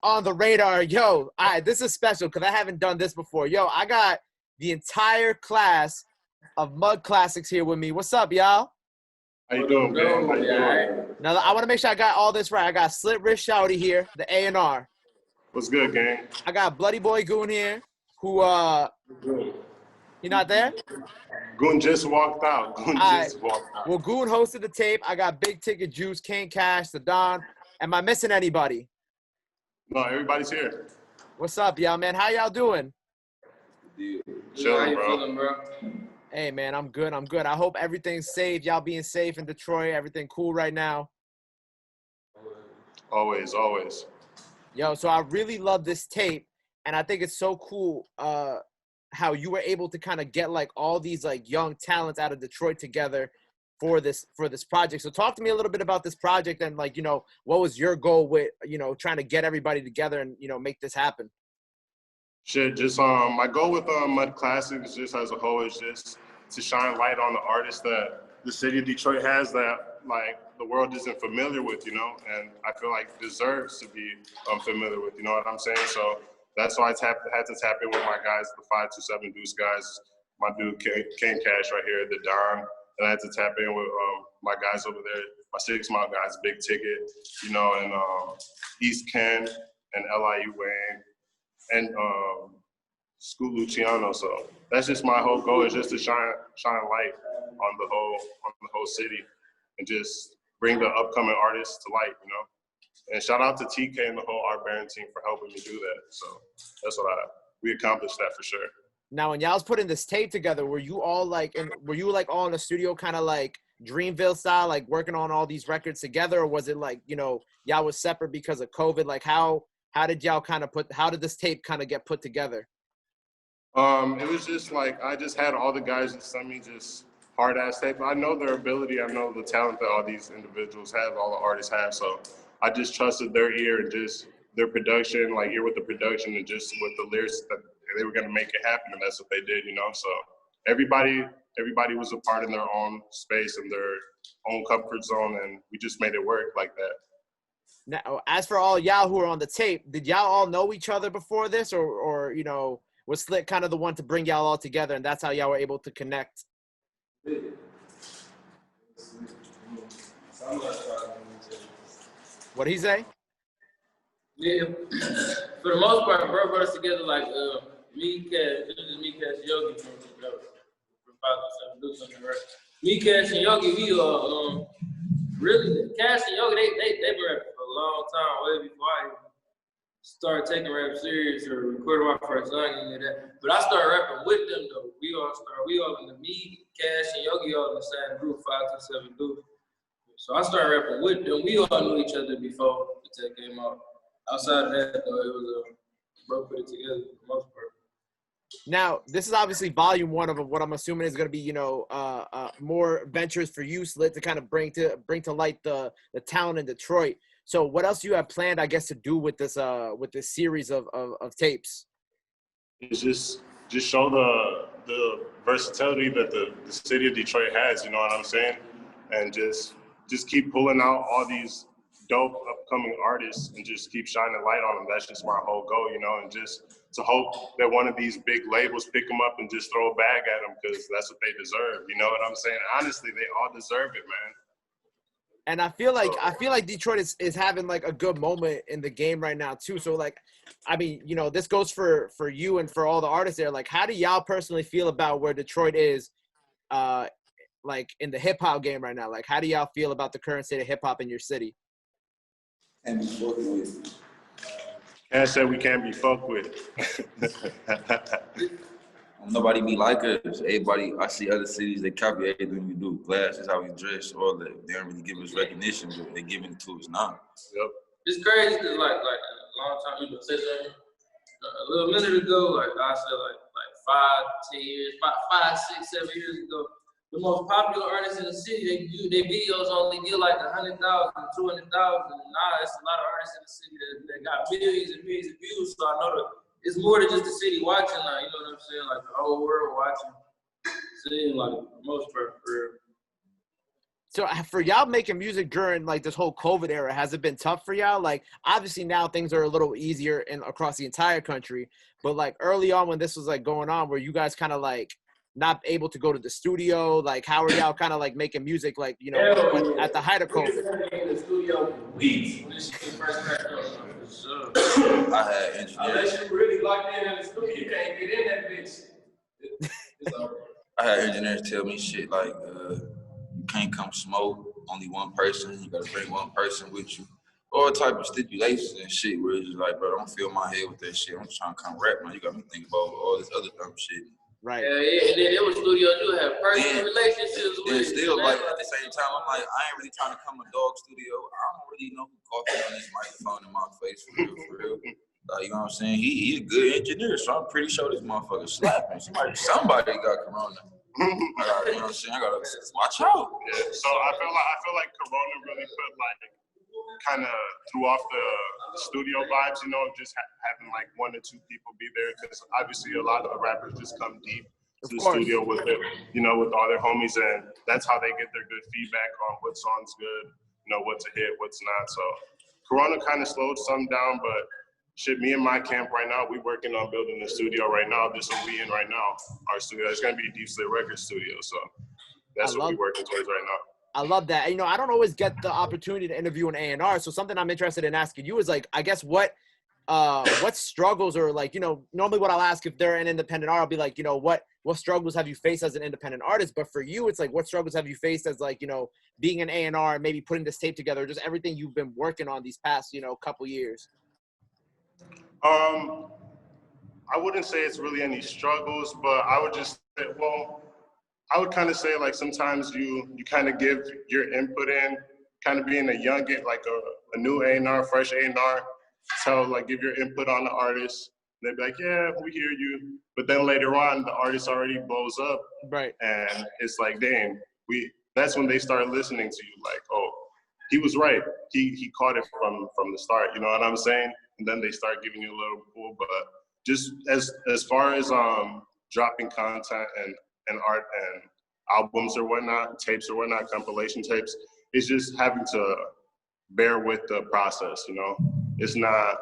on the radar. Yo, this is special because I haven't done this before. Yo, I got the entire class of Mud Classics here with me. What's up, y'all? How you doing, man? How you doing? Now, I want to make sure I got all this right. I got Slitwristshawty here, the A&R. What's good, gang? I got Bloody Boy Goon here, who, he not there? Goon just walked out. Well, Goon hosted the tape. I got Big Ticket Juice, Kane Kash, the Don. Am I missing anybody? No, everybody's here. What's up, y'all, man? How y'all doing? Chilling, bro. Hey, man, I'm good. I hope everything's safe. Y'all being safe in Detroit. Everything cool right now? Always, always. Yo, so I really love this tape, and I think it's so cool how you were able to kind of get, like, all these, like, young talents out of Detroit together for this project. So talk to me a little bit about this project and, like, you know, what was your goal with, you know, trying to get everybody together and, you know, make this happen? Shit, just my goal with Mud Classics just as a whole is just to shine light on the artists that the city of Detroit has that, like, the world isn't familiar with, you know, and I feel like deserves to be familiar with, you know what I'm saying? So that's why I had to tap in with my guys, the 527 Deuce guys, my dude Kane Kash right here, the Don. And I had to tap in with my guys over there, my 6 Mile guys, Big Ticket, you know, and East Ken and LIU Wayne and Skoot Luciano. So that's just my whole goal, is just to shine light on the whole city and just bring the upcoming artists to light, you know. And shout out to TK and the whole Art Baron team for helping me do that. So that's what we accomplished that for sure. Now, when y'all was putting this tape together, were you all like all in the studio, kind of like Dreamville style, like working on all these records together, or was it like, you know, y'all was separate because of COVID? Like, how did y'all how did this tape kind of get put together? It was just like, I just had all the guys just send me just hard ass tape. I know their ability, I know the talent that all these individuals have, all the artists have. So I just trusted their ear and just their production, like ear with the production and just with the lyrics that they were going to make it happen, and that's what they did, you know. So everybody was a part in their own space and their own comfort zone, and we just made it work like that. Now, as for all y'all who are on the tape, did y'all all know each other before this, or you know, was Slick kind of the one to bring y'all all together, and that's how y'all were able to connect? What'd he say? Yeah, for the most part, bro, brought us together like me, Kash, Yogi from 527 Deuce on the right. Me, Kash, and Yogi, we really Kash and Yogi, they been rapping for a long time, way before I started taking rap serious or recording my first song and any of that. But I started rapping with them though. We all in the me, Kash, and Yogi all in the same group, 527 Deuce. So I started rapping with them. We all knew each other before the tape came out. Outside of that, though, it was bro put it together for the most part. Now, this is obviously volume 1 of what I'm assuming is going to be, you know, more ventures for you, Slit, to kind of bring to light the talent in Detroit. So, what else do you have planned, I guess, to do with this series of tapes? It's just show the versatility that the city of Detroit has. You know what I'm saying? And just keep pulling out all these dope upcoming artists and just keep shining light on them. That's just my whole goal, you know, and just to hope that one of these big labels pick them up and just throw a bag at them, because that's what they deserve. You know what I'm saying? Honestly, they all deserve it, man. And I feel like Detroit is having like a good moment in the game right now too. So like, I mean, you know, this goes for you and for all the artists there. Like, how do y'all personally feel about where Detroit is, like in the hip hop game right now? Like, how do y'all feel about the current state of hip hop in your city? And be fucked with. Cash said we can't be fucked with. Nobody be like us. Everybody, I see other cities, they copy everything we do. Glass is how we dress, all that. They don't really give us recognition, but they're giving it to us now. Yep. It's crazy because like a long time ago, a little minute ago, like I said, like 5, 10 years, 5, 6, 7 years ago, the most popular artists in the city, their videos only get like 100,000, 200,000. Nah, it's a lot of artists in the city that got millions and millions of views. So I know it's more than just the city watching now. You know what I'm saying? Like the whole world watching. Seeing like most part for real. So for y'all making music during like this whole COVID era, has it been tough for y'all? Like obviously now things are a little easier across the entire country, but like early on when this was like going on, were you guys kind of like not able to go to the studio? Like how are y'all kind of like making music like, you know, at the height of COVID? In the studio for weeks when this shit first cracked up. I had engineers. Unless you really locked in the studio, you can't get in that bitch. It's over. I had engineers tell me shit like, you can't come smoke, only one person, you gotta bring one person with you. All type of stipulations and shit where it's just like, bro, don't fill my head with that shit. I'm just trying to come rap, man. You got me thinking about all this other dumb shit. Right. Yeah, and then there was studios you have personal relationships with. And still, like, at the same time, I'm like, I ain't really trying to come a dog studio. I don't really know who coughing on this microphone in my face for real. Like, you know what I'm saying? He a good engineer, so I'm pretty sure this motherfucker slapping. Somebody got corona. You know what I'm saying? I gotta watch out. Yeah. So I feel like Corona really put like kind of threw off the studio vibes, you know, just having like 1 or 2 people be there, because obviously a lot of the rappers just come deep to the studio with it, you know, with all their homies, and that's how they get their good feedback on what song's good, you know, what's a hit, what's not. So Corona kind of slowed some down, but shit, me and my camp right now, we working on building a studio right now. This one we in right now, our studio. It's gonna be a Deep Slit Records studio, so that's what we're working towards right now. I love that. You know, I don't always get the opportunity to interview an A&R, so something I'm interested in asking you is like, I guess what struggles, or like, you know, normally what I'll ask if they're an independent artist, I'll be like, you know, what struggles have you faced as an independent artist? But for you, it's like, what struggles have you faced as like, you know, being an A&R, maybe putting this tape together, just everything you've been working on these past, you know, couple years? I wouldn't say it's really any struggles, but I would just say, well, I would kind of say like sometimes you kind of give your input in, kind of being a young, like a new A&R, fresh A&R, give your input on the artist. They'd be like, yeah, we hear you. But then later on, the artist already blows up. Right. And it's like, damn, that's when they start listening to you like, oh, he was right. He caught it from the start, you know what I'm saying? And then they start giving you a little pull. But just as far as dropping content and art and albums or whatnot, tapes or whatnot, compilation tapes, it's just having to bear with the process, you know? It's not,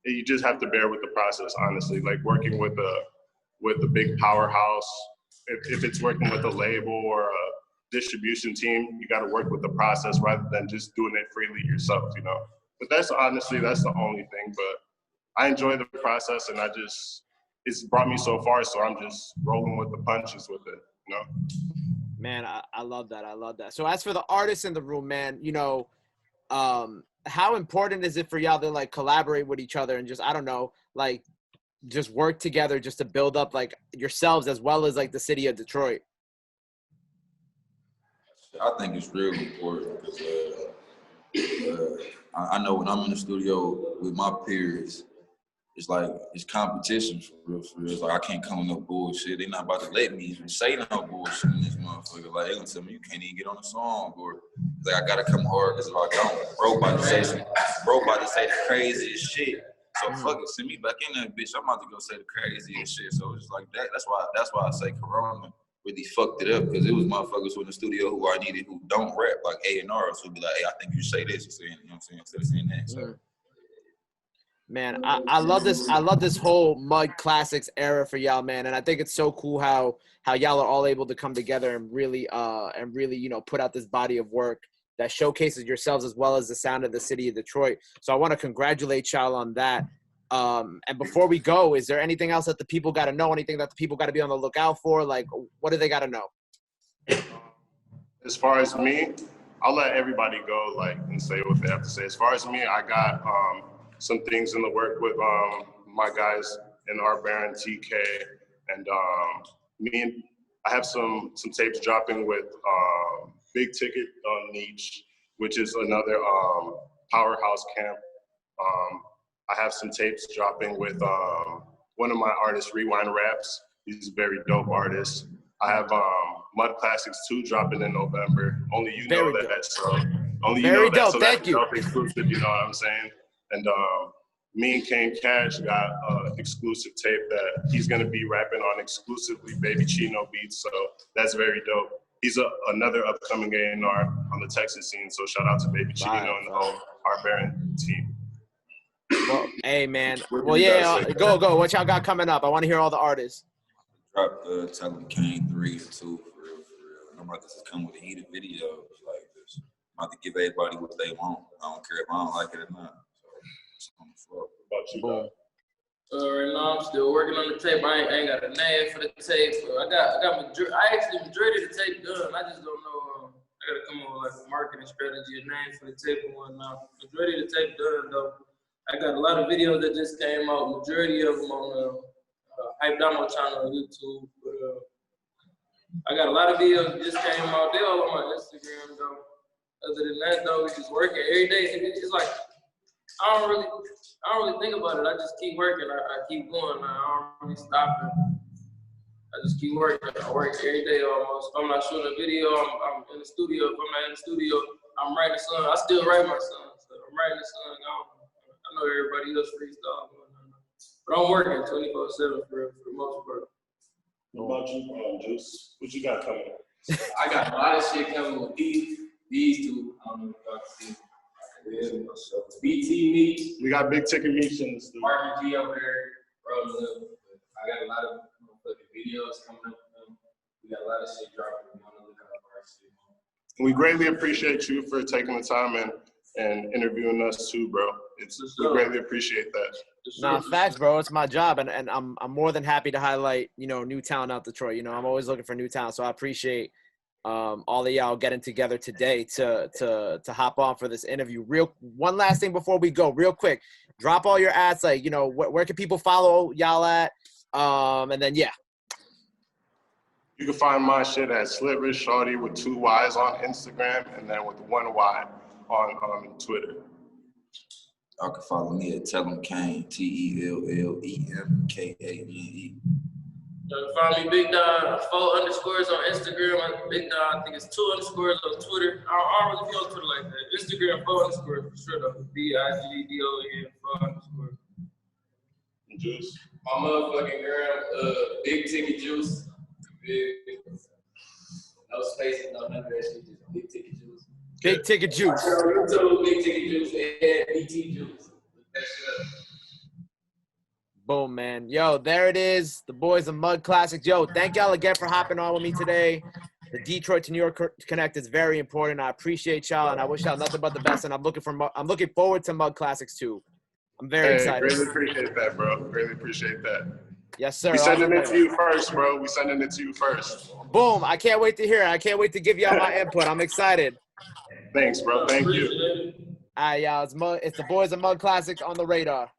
you just have to bear with the process, honestly. Like working with a big powerhouse, if it's working with a label or a distribution team, you gotta work with the process rather than just doing it freely yourself, you know? But that's the only thing, but I enjoy the process, and it's brought me so far, so I'm just rolling with the punches with it, you know? Man, I love that. I love that. So as for the artists in the room, man, you know, how important is it for y'all to like collaborate with each other and just, I don't know, like just work together just to build up like yourselves as well as like the city of Detroit? I think it's really important because I know when I'm in the studio with my peers, it's like, it's competition for real. It's like, I can't come with no bullshit. They're not about to let me even say no bullshit in this motherfucker. Like, they're gonna tell me you can't even get on the song. Or, it's like, I gotta come hard because if I don't, bro about to say the craziest shit. So fuck it, send me back in there, bitch. I'm about to go say the craziest shit. So it's like that. That's why I say Corona really fucked it up, because it was motherfuckers who in the studio who I needed who don't rap, like A&Rs who be like, hey, I think you say this, you know what I'm saying, instead of saying that. So. Man, I love this. I love this whole Mud Classics era for y'all, man. And I think it's so cool how y'all are all able to come together and really, you know, put out this body of work that showcases yourselves as well as the sound of the city of Detroit. So I want to congratulate y'all on that. And before we go, is there anything else that the people got to know? Anything that the people got to be on the lookout for? Like, what do they got to know? As far as me, I'll let everybody go, like, and say what they have to say. As far as me, I got some things in the work with my guys in our band, TK, and I have some tapes dropping with Big Ticket Niche, which is another powerhouse camp. I have some tapes dropping with one of my artists, Rewind Raps. He's a very dope artist. I have Mud Classics 2 dropping in November. Only you know that. So only you know that. So that's dope exclusive, you know what I'm saying? And me and Kane Kash got exclusive tape that he's gonna be rapping on exclusively Baby Chino beats. So that's very dope. he's another upcoming A&R on the Texas scene. So shout out to Baby Chino and the whole Barbarian team. Well, hey, man. What do Well, you yeah, guys think? go. What y'all got coming up? I want to hear all the artists. Drop Tell 'em Kane 3 and 2 for real. And I'm about to just come with a heated video like this. I'm about to give everybody what they want. I don't care if I don't like it or not. So it's on the floor. What about you, Boom. Right now, I'm still working on the tape. I ain't got a name for the tape. I actually majority of the tape done. I just don't know. I gotta come up with like a marketing strategy, a name for the tape and whatnot. Majority of the tape done though. I got a lot of videos that just came out. Majority of them on the Hype Damo channel on YouTube. But I got a lot of videos that just came out. They all on my Instagram though. Other than that though, we just working every day. It's like I don't really think about it. I just keep working. I keep going. I don't really stop it. I just keep working. I work every day almost. If I'm not shooting a video, I'm in the studio. If I'm not in the studio, I'm writing a song. I still write my songs. So I'm writing a song. I know everybody else freestyle going on. But I'm working 24/7 for the most part. What about you, Juice? What you got coming? I got a lot of shit coming with these two. I don't know if y'all can see. BT meet. We got big ticket meetings. Mark and G over there rolling up. I got a lot of videos coming up. We got a lot of shit dropping. We want to look out for our shit. We greatly appreciate you for taking the time and interviewing us too, bro. We greatly appreciate that. Nah, facts, bro. It's my job, and I'm more than happy to highlight, new talent out Detroit. I'm always looking for new talent, so I appreciate all of y'all getting together today to hop on for this interview. One last thing before we go, real quick, drop all your ads. Like, where can people follow y'all at? And then yeah. You can find my shit at Slitwristshawty with 2 Y's on Instagram and then with 1 Y on Twitter. Y'all can follow me at Tell 'em Kane, TELLEMKANE. You can find me Big Don, 4 underscores on Instagram. Big Don, I think it's 2 underscores on Twitter. I don't really be on Twitter like that. Instagram 4 underscores for sure though. BIGDON 4 underscores. Juice. My motherfucking girl, Big Ticket Juice. No spaces, no none of that shit. Just Big Ticket Juice. Big Ticket Juice. YouTube, Big Ticket Juice and BT Juice. Look that shit up. Boom, man. Yo, there it is. The boys of Mud Classics. Yo, thank y'all again for hopping on with me today. The Detroit to New York Connect is very important. I appreciate y'all, and I wish y'all nothing but the best. And I'm looking forward to Mud Classics too. I'm very excited. Greatly appreciate that, bro. Greatly appreciate that. Yes, sir. We sending it to you first, bro. We sending it to you first. Boom. I can't wait to hear it. I can't wait to give y'all my input. I'm excited. Thanks, bro. Thank you. Appreciate it. All right, y'all. It's the boys of Mud Classics on the radar.